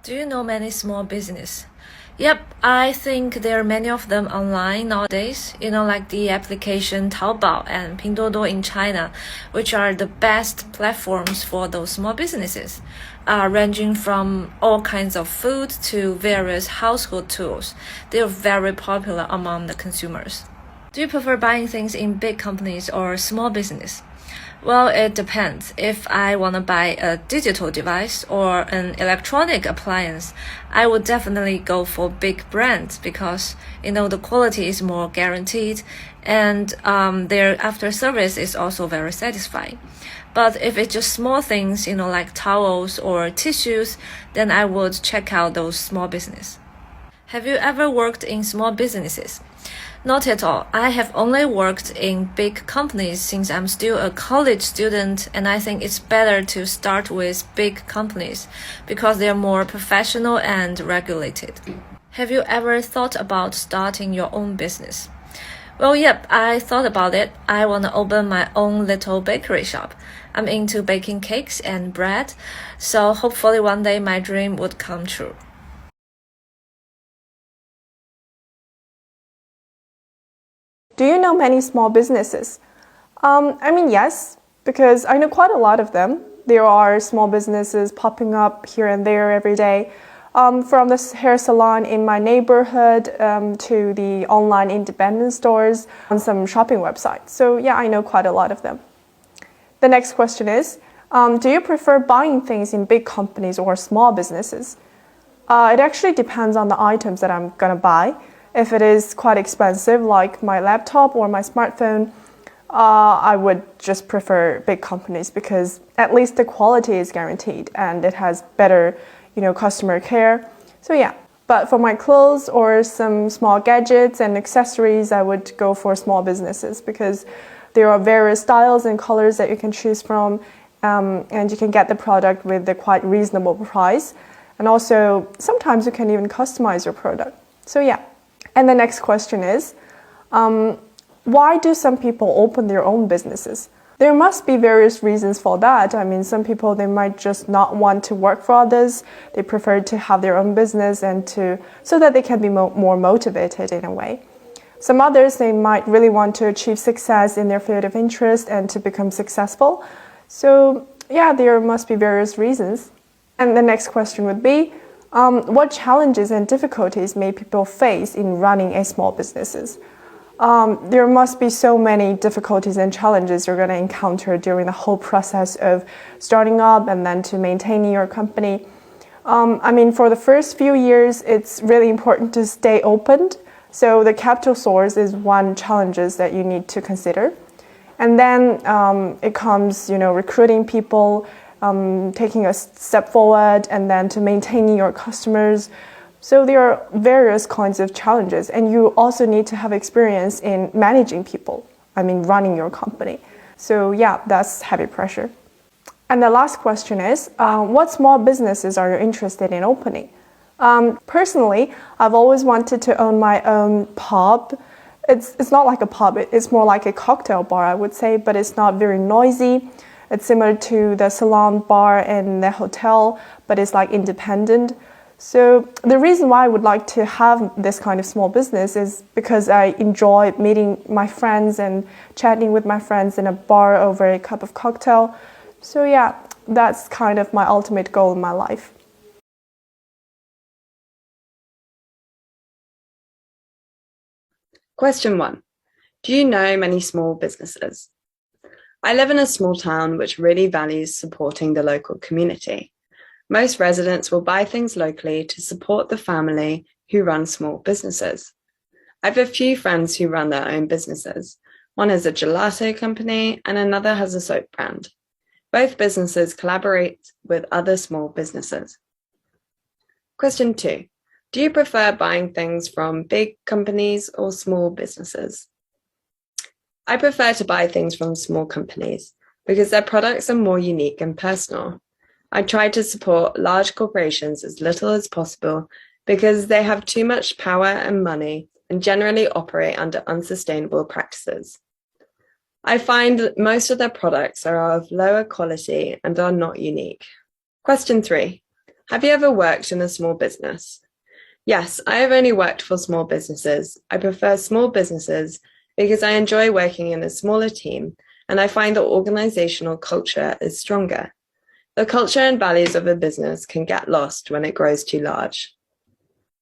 Do you know many small business? Yep, I think there are many of them online nowadays, like the application Taobao and Pinduoduo in China, which are the best platforms for those small businesses, ranging from all kinds of food to various household tools. They are very popular among the consumers. Do you prefer buying things in big companies or small business? Well, it depends. If I want to buy a digital device or an electronic appliance, I would definitely go for big brands because, the quality is more guaranteed and their after service is also very satisfying. But if it's just small things, like towels or tissues, then I would check out those small business. Have you ever worked in small businesses? Not at all. I have only worked in big companies since I'm still a college student, and I think it's better to start with big companies because they're more professional and regulated. Have you ever thought about starting your own business? Well, yep, I thought about it. I want to open my own little bakery shop. I'm into baking cakes and bread, so hopefully one day my dream would come true. Do you know many small businesses? Yes, because I know quite a lot of them. There are small businesses popping up here and there every day, from the hair salon in my neighborhood to the online independent stores on some shopping websites. So yeah, I know quite a lot of them. The next question is, do you prefer buying things in big companies or small businesses? It actually depends on the items that I'm gonna buy. If it is quite expensive, like my laptop or my smartphone, I would just prefer big companies because at least the quality is guaranteed and it has better, customer care. So yeah, but for my clothes or some small gadgets and accessories, I would go for small businesses because there are various styles and colors that you can choose from, and you can get the product with a quite reasonable price. And also, sometimes you can even customize your product. So yeah. And the next question is, why do some people open their own businesses? There must be various reasons for that. Some people, they might just not want to work for others. They prefer to have their own business so that they can be more motivated in a way. Some others, they might really want to achieve success in their field of interest and to become successful. So yeah, there must be various reasons. And the next question would be, what challenges and difficulties may people face in running a small businesses? There must be so many difficulties and challenges you're going to encounter during the whole process of starting up and then to maintaining your company. For the first few years, it's really important to stay open. So the capital source is one challenge that you need to consider. And then it comes, recruiting people, taking a step forward, and then to maintaining your customers. So there are various kinds of challenges, and you also need to have experience in managing people, running your company. So yeah, that's heavy pressure. And the last question is, what small businesses are you interested in opening? Personally, I've always wanted to own my own pub. It's not like a pub, it's more like a cocktail bar, I would say, but it's not very noisy. It's similar to the salon bar in the hotel, but it's like independent. So the reason why I would like to have this kind of small business is because I enjoy meeting my friends and chatting with my friends in a bar over a cup of cocktail. So yeah, that's kind of my ultimate goal in my life. Question 1. Do you know many small businesses? I live in a small town which really values supporting the local community. Most residents will buy things locally to support the family who run small businesses. I have a few friends who run their own businesses. One has a gelato company and another has a soap brand. Both businesses collaborate with other small businesses. Question 2. Do you prefer buying things from big companies or small businesses? I prefer to buy things from small companies because their products are more unique and personal. I try to support large corporations as little as possible because they have too much power and money and generally operate under unsustainable practices. I find that most of their products are of lower quality and are not unique. Question 3. Have you ever worked in a small business? Yes, I have only worked for small businesses. I prefer small businesses because I enjoy working in a smaller team and I find the organizational culture is stronger. The culture and values of a business can get lost when it grows too large.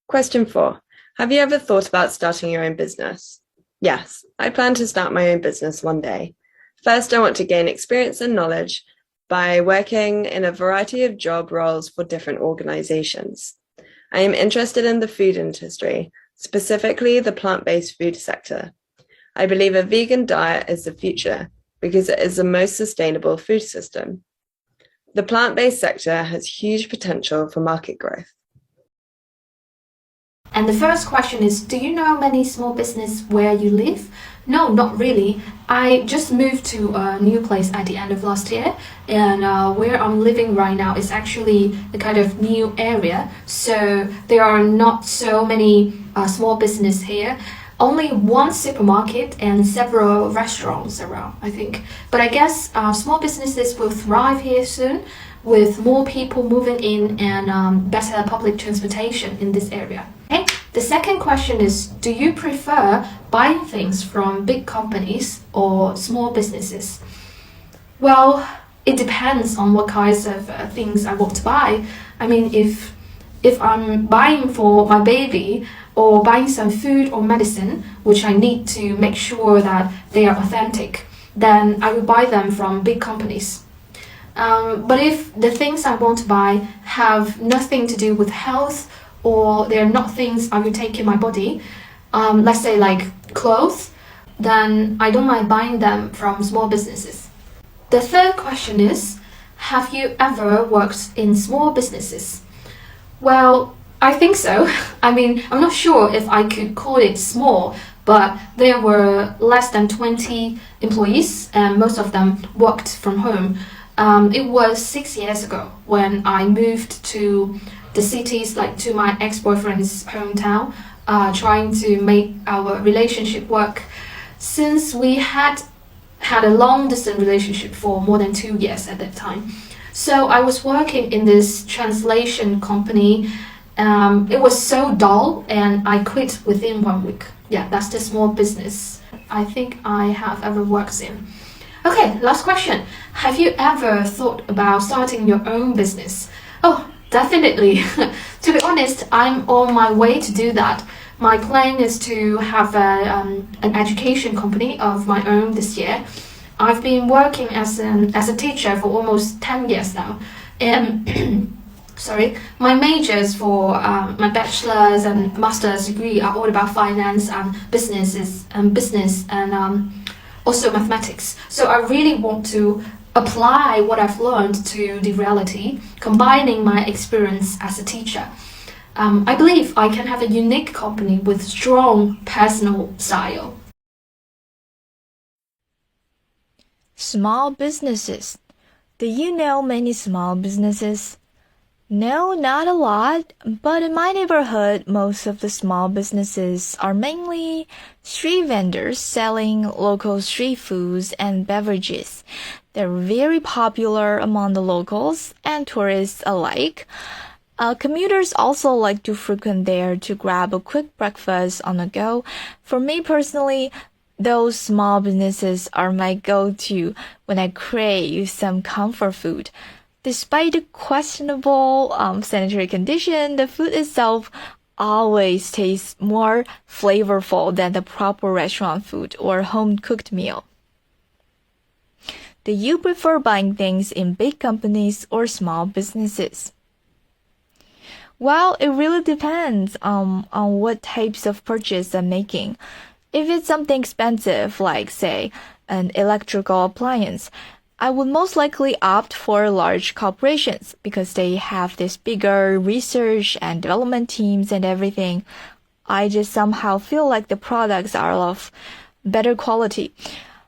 Question 4. Have you ever thought about starting your own business? Yes, I plan to start my own business one day. First, I want to gain experience and knowledge by working in a variety of job roles for different organizations. I am interested in the food industry, specifically the plant-based food sector. I believe a vegan diet is the future because it is the most sustainable food system. The plant-based sector has huge potential for market growth. And the first question is, do you know many small business where you live? No, not really. I just moved to a new place at the end of last year, and where I'm living right now is actually a kind of new area. So there are not so many small business here. Only one supermarket and several restaurants around, I think. But I guess small businesses will thrive here soon with more people moving in and better public transportation in this area. Okay? The second question is, do you prefer buying things from big companies or small businesses? Well, it depends on what kinds of things I want to buy. I mean, if I'm buying for my baby or buying some food or medicine, which I need to make sure that they are authentic, then I will buy them from big companies. But if the things I want to buy have nothing to do with health or they're not things I will take in my body, let's say like clothes, then I don't mind buying them from small businesses. The third question is, have you ever worked in small businesses? Well, I think so. I mean, I'm not sure if I could call it small, but there were less than 20 employees and most of them worked from home. It was 6 years ago when I moved to the cities, like to my ex-boyfriend's hometown, trying to make our relationship work. Since we had a long-distance relationship for more than 2 years at that time. So I was working in this translation company. It was so dull and I quit within 1 week. Yeah, that's the small business I think I have ever worked in. Okay, last question. Have you ever thought about starting your own business? Oh, definitely. To be honest, I'm on my way to do that. My plan is to have an education company of my own this year. I've been working as a teacher for almost 10 years now. And my majors for my bachelor's and master's degree are all about finance and business and also mathematics. So I really want to apply what I've learned to the reality, combining my experience as a teacher. I believe I can have a unique company with strong personal style. Small businesses. Do you know many small businesses? No, not a lot, but in my neighborhood, most of the small businesses are mainly street vendors selling local street foods and beverages. They're very popular among the locals and tourists alike. Commuters also like to frequent there to grab a quick breakfast on the go. For me personally, those small businesses are my go-to when I crave some comfort food. Despite the questionable sanitary condition, the food itself always tastes more flavorful than the proper restaurant food or home-cooked meal. Do you prefer buying things in big companies or small businesses? Well, it really depends on what types of purchase I'm making. If it's something expensive, like, say, an electrical appliance, I would most likely opt for large corporations because they have this bigger research and development teams and everything. I just somehow feel like the products are of better quality.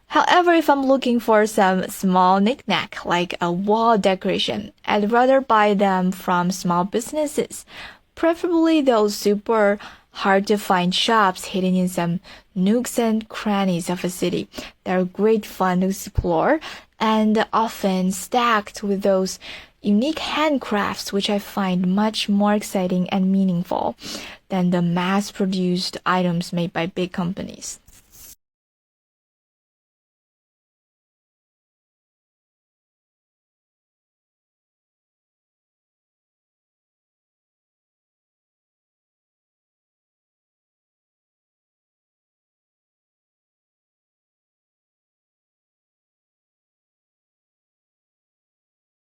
However, if I'm looking for some small knick-knack like a wall decoration, I'd rather buy them from small businesses, preferably those super hard-to-find shops hidden in some nooks and crannies of a city. They're great fun to explore and often stacked with those unique handcrafts, which I find much more exciting and meaningful than the mass-produced items made by big companies.